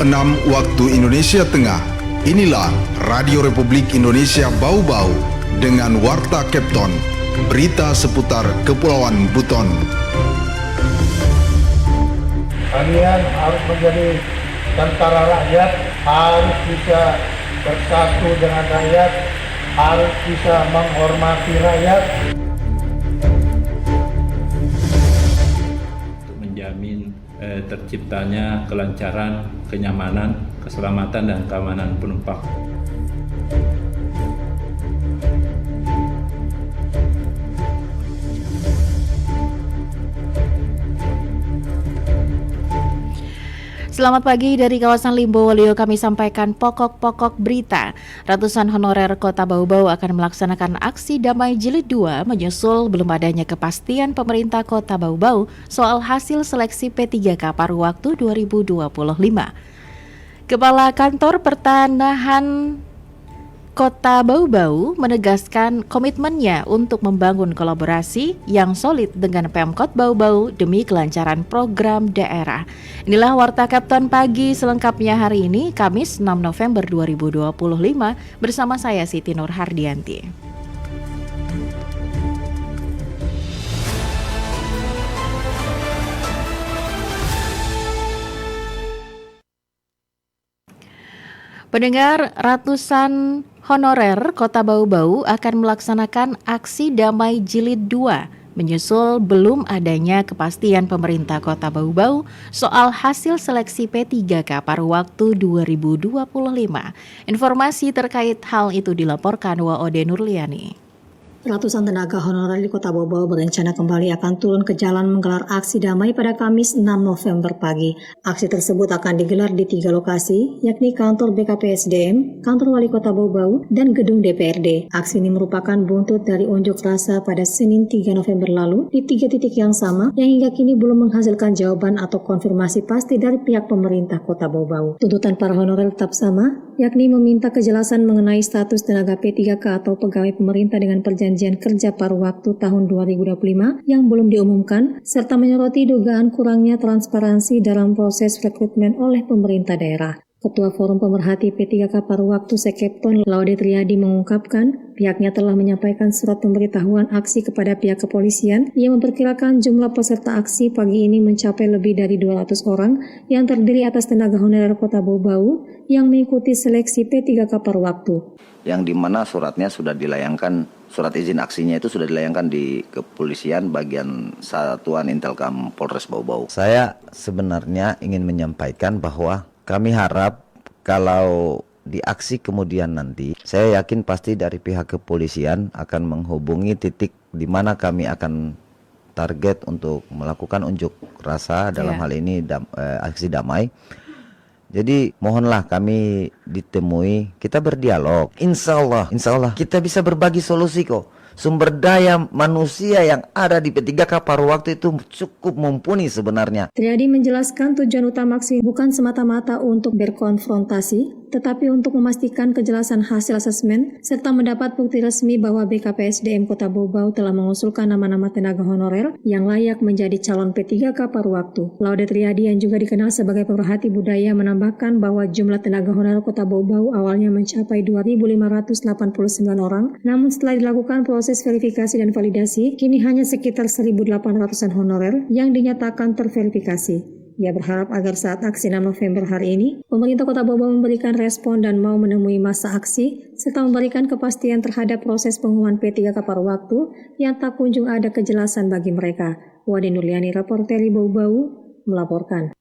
6 waktu Indonesia Tengah. Inilah Radio Republik Indonesia Bau-Bau dengan Warta Kepton, berita seputar Kepulauan Buton. Kalian harus menjadi tentara rakyat, harus bisa bersatu dengan rakyat, harus bisa menghormati rakyat. Untuk menjamin terciptanya kelancaran, kenyamanan, keselamatan dan keamanan penumpang. Selamat pagi dari kawasan Limbo Wolio, kami sampaikan pokok-pokok berita. Ratusan honorer Kota Bau-Bau akan melaksanakan aksi damai jilid 2 menyusul belum adanya kepastian pemerintah Kota Bau-Bau soal hasil seleksi P3K paruh waktu 2025. Kepala Kantor Pertanahan Kota Bau-Bau menegaskan komitmennya untuk membangun kolaborasi yang solid dengan Pemkot Bau-Bau demi kelancaran program daerah. Inilah Warta Kepton pagi selengkapnya hari ini, Kamis 6 November 2025, bersama saya Siti Nur Hardianti. Pendengar, ratusan honorer Kota Bau-Bau akan melaksanakan aksi damai jilid 2 menyusul belum adanya kepastian pemerintah Kota Bau-Bau soal hasil seleksi P3K paruh waktu 2025. Informasi terkait hal itu dilaporkan Waode Nurliani. Ratusan tenaga honorer di Kota Bau-Bau berencana kembali akan turun ke jalan menggelar aksi damai pada Kamis 6 November pagi. Aksi tersebut akan digelar di 3 lokasi, yakni kantor BKPSDM, kantor Wali Kota Bau-Bau, dan gedung DPRD. Aksi ini merupakan buntut dari unjuk rasa pada Senin 3 November lalu di 3 titik yang sama yang hingga kini belum menghasilkan jawaban atau konfirmasi pasti dari pihak pemerintah Kota Bau-Bau. Tuntutan para honorer tetap sama, yakni meminta kejelasan mengenai status tenaga P3K atau pegawai pemerintah dengan perjanjian kerja paruh waktu tahun 2025 yang belum diumumkan, serta menyoroti dugaan kurangnya transparansi dalam proses rekrutmen oleh pemerintah daerah. Ketua Forum Pemerhati P3K paruh waktu Sekepton, Laude Triadi, mengungkapkan pihaknya telah menyampaikan surat pemberitahuan aksi kepada pihak kepolisian yang memperkirakan jumlah peserta aksi pagi ini mencapai lebih dari 200 orang yang terdiri atas tenaga honorer Kota Bau-Bau yang mengikuti seleksi P3K paruh waktu. Yang dimana suratnya sudah dilayangkan, surat izin aksinya itu sudah dilayangkan di kepolisian bagian Satuan Intelkam Polres Bau-Bau. Saya sebenarnya ingin menyampaikan bahwa kami harap kalau di aksi kemudian nanti, saya yakin pasti dari pihak kepolisian akan menghubungi titik di mana kami akan target untuk melakukan unjuk rasa dalam hal ini aksi damai. Jadi mohonlah kami ditemui, kita berdialog. Insya Allah kita bisa berbagi solusi kok. Sumber daya manusia yang ada di P3K paruh waktu itu cukup mumpuni sebenarnya. Triadi menjelaskan tujuan utama aksi bukan semata-mata untuk berkonfrontasi, tetapi untuk memastikan kejelasan hasil asesmen serta mendapat bukti resmi bahwa BKPSDM Kota Bau-Bau telah mengusulkan nama-nama tenaga honorer yang layak menjadi calon P3K paruh waktu. Laude Triadi yang juga dikenal sebagai pemerhati budaya menambahkan bahwa jumlah tenaga honorer Kota Bau-Bau awalnya mencapai 2.589 orang, namun setelah dilakukan proses verifikasi dan validasi, kini hanya sekitar 1.800-an honorer yang dinyatakan terverifikasi. Ia berharap agar saat aksi 6 November hari ini, pemerintah Kota Bau-Bau memberikan respon dan mau menemui masa aksi, serta memberikan kepastian terhadap proses pengumuman P3K paruh waktu yang tak kunjung ada kejelasan bagi mereka. Wade Nurliani, reporter Bau-Bau, melaporkan.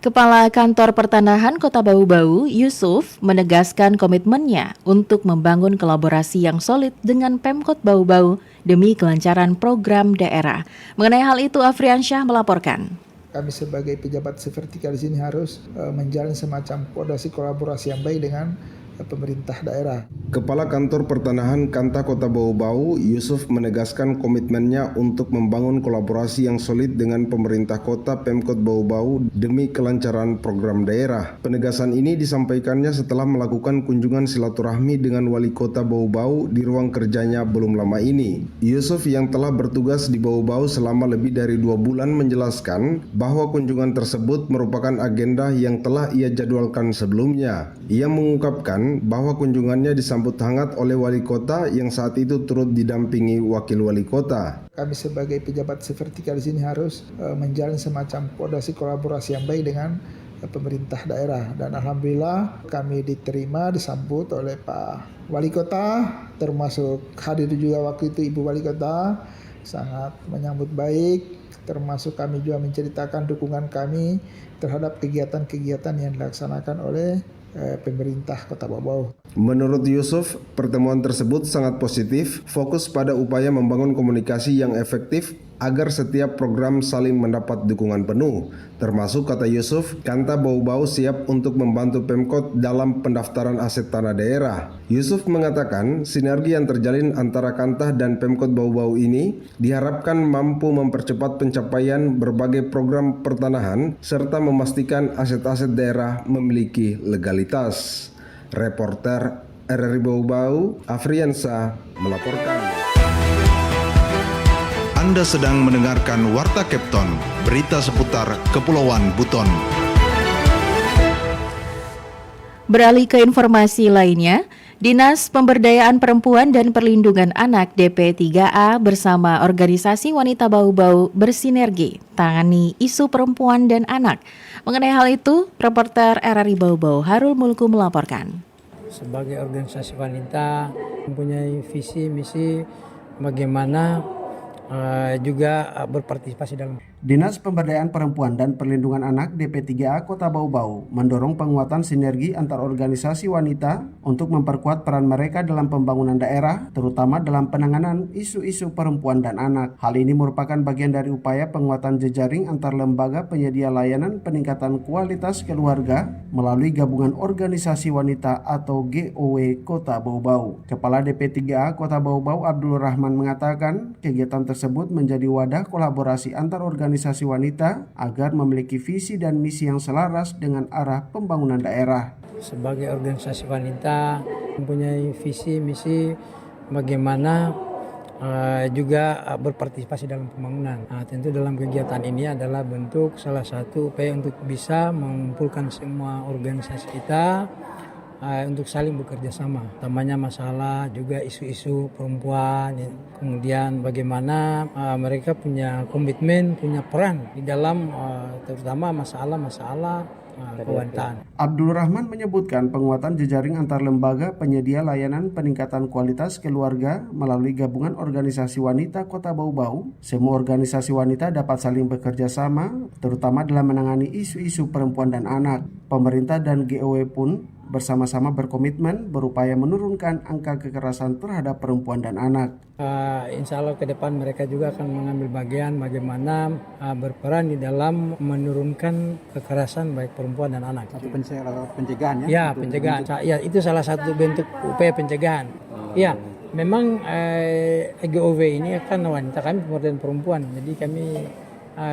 Kepala Kantor Pertanahan Kota Bau-Bau, Yusuf, menegaskan komitmennya untuk membangun kolaborasi yang solid dengan Pemkot Bau-Bau demi kelancaran program daerah. Mengenai hal itu, Afriansyah melaporkan. Kami sebagai pejabat severtikal di sini harus menjalin semacam kolaborasi yang baik dengan pemerintah daerah. Kepala Kantor Pertanahan Kanta Kota Bau-Bau, Yusuf menegaskan komitmennya untuk membangun kolaborasi yang solid dengan pemerintah kota Pemkot Bau-Bau demi kelancaran program daerah. Penegasan ini disampaikannya setelah melakukan kunjungan silaturahmi dengan Wali Kota Bau-Bau di ruang kerjanya belum lama ini. Yusuf yang telah bertugas di Bau-Bau selama lebih dari 2 bulan menjelaskan bahwa kunjungan tersebut merupakan agenda yang telah ia jadwalkan sebelumnya. Ia mengungkapkan bahwa kunjungannya disambut hangat oleh wali kota yang saat itu turut didampingi wakil wali kota. Kami sebagai pejabat severtikal di sini harus menjalin semacam koordinasi kolaborasi yang baik dengan pemerintah daerah, dan alhamdulillah kami diterima, disambut oleh Pak Wali Kota, termasuk hadir juga waktu itu Ibu Wali Kota, sangat menyambut baik, termasuk kami juga menceritakan dukungan kami terhadap kegiatan-kegiatan yang dilaksanakan oleh pemerintah Kota Bau-Bau. Menurut Yusuf, pertemuan tersebut sangat positif, fokus pada upaya membangun komunikasi yang efektif agar setiap program saling mendapat dukungan penuh. Termasuk, kata Yusuf, Kanta Bau-Bau siap untuk membantu Pemkot dalam pendaftaran aset tanah daerah. Yusuf mengatakan sinergi yang terjalin antara Kanta dan Pemkot Bau-Bau ini diharapkan mampu mempercepat pencapaian berbagai program pertanahan serta memastikan aset-aset daerah memiliki legalitas. Reporter RRI Bau-Bau, Afriansa melaporkan. Anda sedang mendengarkan Warta Kepton, berita seputar Kepulauan Buton. Beralih ke informasi lainnya, Dinas Pemberdayaan Perempuan dan Perlindungan Anak DP3A bersama organisasi wanita Bau-Bau bersinergi tangani isu perempuan dan anak. Mengenai hal itu, reporter RRI Bau-Bau Harul Mulku melaporkan. Sebagai organisasi wanita mempunyai visi misi bagaimana juga berpartisipasi dalam. Dinas Pemberdayaan Perempuan dan Perlindungan Anak DP3A Kota Bau-Bau mendorong penguatan sinergi antar organisasi wanita untuk memperkuat peran mereka dalam pembangunan daerah, terutama dalam penanganan isu-isu perempuan dan anak. Hal ini merupakan bagian dari upaya penguatan jejaring antar lembaga penyedia layanan peningkatan kualitas keluarga melalui Gabungan Organisasi Wanita atau GOW Kota Bau-Bau. Kepala DP3A Kota Bau-Bau Abdul Rahman mengatakan kegiatan tersebut menjadi wadah kolaborasi antar organisasi wanita agar memiliki visi dan misi yang selaras dengan arah pembangunan daerah. Sebagai organisasi wanita mempunyai visi misi bagaimana juga berpartisipasi dalam pembangunan. Tentu dalam kegiatan ini adalah bentuk salah satu upaya untuk bisa mengumpulkan semua organisasi kita untuk saling bekerja sama. Utamanya masalah juga isu-isu perempuan, kemudian bagaimana mereka punya komitmen, punya peran di dalam terutama masalah-masalah kewanitaan. Abdul Rahman menyebutkan penguatan jejaring antar lembaga penyedia layanan peningkatan kualitas keluarga melalui Gabungan Organisasi Wanita Kota Bau-Bau. Semua organisasi wanita dapat saling bekerja sama, terutama dalam menangani isu-isu perempuan dan anak. Pemerintah dan GOW pun bersama-sama berkomitmen berupaya menurunkan angka kekerasan terhadap perempuan dan anak. Insya Allah ke depan mereka juga akan mengambil bagian bagaimana berperan di dalam menurunkan kekerasan baik perempuan dan anak. Satu pencegahan ya? Ya, pencegahan. Ya, itu salah satu bentuk upaya pencegahan. Ya, memang GOW ini kan wanita, kami pemberdayaan perempuan. Jadi kami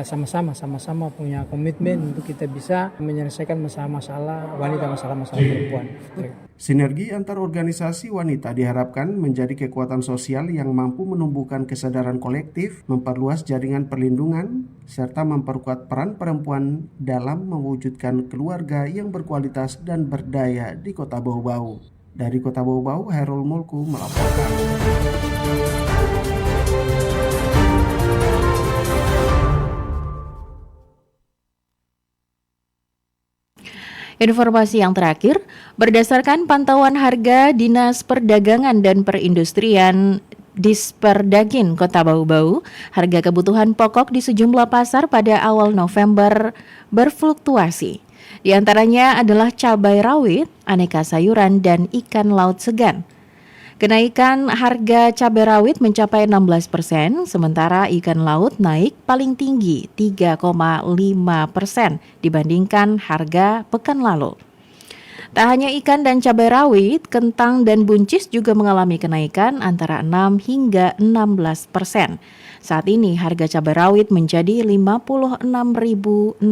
sama-sama punya komitmen untuk kita bisa menyelesaikan masalah-masalah wanita, masalah-masalah perempuan. Sinergi antar organisasi wanita diharapkan menjadi kekuatan sosial yang mampu menumbuhkan kesadaran kolektif, memperluas jaringan perlindungan, serta memperkuat peran perempuan dalam mewujudkan keluarga yang berkualitas dan berdaya di Kota Bau-Bau. Dari Kota Bau-Bau, Hairul Mulku melaporkan. Informasi yang terakhir, berdasarkan pantauan harga Dinas Perdagangan dan Perindustrian Disperdagin Kota Bau-Bau, harga kebutuhan pokok di sejumlah pasar pada awal November berfluktuasi. Di antaranya adalah cabai rawit, aneka sayuran, dan ikan laut segan. Kenaikan harga cabai rawit mencapai 16%, sementara ikan laut naik paling tinggi 3,5% dibandingkan harga pekan lalu. Tak hanya ikan dan cabai rawit, kentang dan buncis juga mengalami kenaikan antara 6 hingga 16%. Saat ini harga cabai rawit menjadi Rp56.600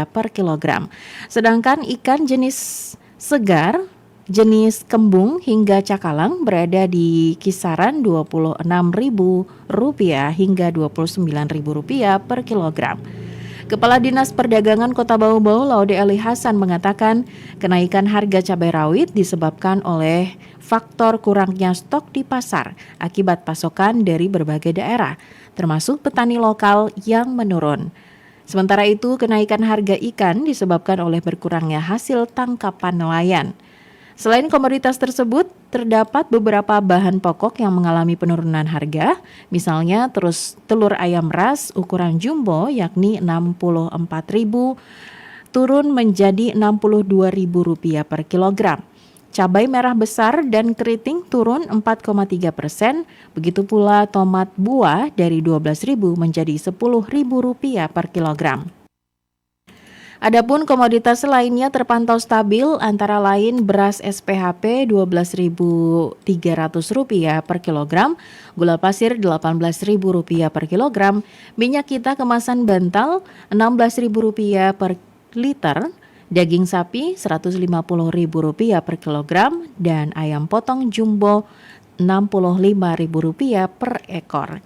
per kilogram. Sedangkan ikan jenis segar, jenis kembung hingga cakalang berada di kisaran Rp26.000 hingga Rp29.000 per kilogram. Kepala Dinas Perdagangan Kota Bau-Bau Laude Ali Hasan mengatakan kenaikan harga cabai rawit disebabkan oleh faktor kurangnya stok di pasar akibat pasokan dari berbagai daerah, termasuk petani lokal yang menurun. Sementara itu, kenaikan harga ikan disebabkan oleh berkurangnya hasil tangkapan nelayan. Selain komoditas tersebut, terdapat beberapa bahan pokok yang mengalami penurunan harga, misalnya telur ayam ras ukuran jumbo yakni Rp64.000 turun menjadi Rp62.000 per kilogram. Cabai merah besar dan keriting turun 4,3%, begitu pula tomat buah dari Rp12.000 menjadi Rp10.000 per kilogram. Adapun komoditas lainnya terpantau stabil, antara lain beras SPHP Rp12.300 per kilogram, gula pasir Rp18.000 per kilogram, minyak kita kemasan bantal Rp16.000 per liter, daging sapi Rp150.000 per kilogram, dan ayam potong jumbo Rp65.000 per ekor.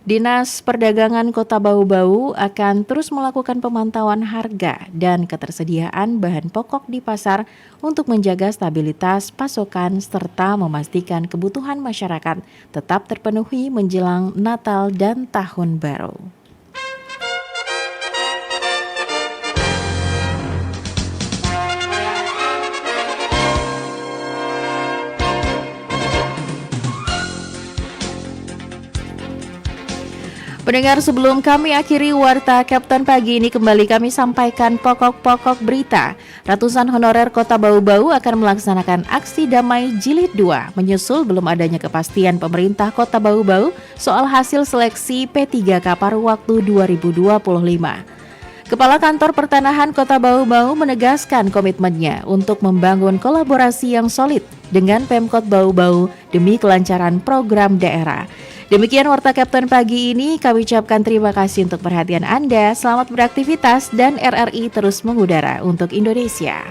Dinas Perdagangan Kota Bau-Bau akan terus melakukan pemantauan harga dan ketersediaan bahan pokok di pasar untuk menjaga stabilitas pasokan serta memastikan kebutuhan masyarakat tetap terpenuhi menjelang Natal dan Tahun Baru. Pendengar, sebelum kami akhiri Warta Kapten pagi ini, kembali kami sampaikan pokok-pokok berita. Ratusan honorer Kota Bau-Bau akan melaksanakan aksi damai jilid 2 menyusul belum adanya kepastian pemerintah Kota Bau-Bau soal hasil seleksi P3K paruh waktu 2025. Kepala Kantor Pertanahan Kota Bau-Bau menegaskan komitmennya untuk membangun kolaborasi yang solid dengan Pemkot Bau-Bau demi kelancaran program daerah. Demikian Warta Kapten pagi ini, kami ucapkan terima kasih untuk perhatian Anda, selamat beraktivitas dan RRI terus mengudara untuk Indonesia.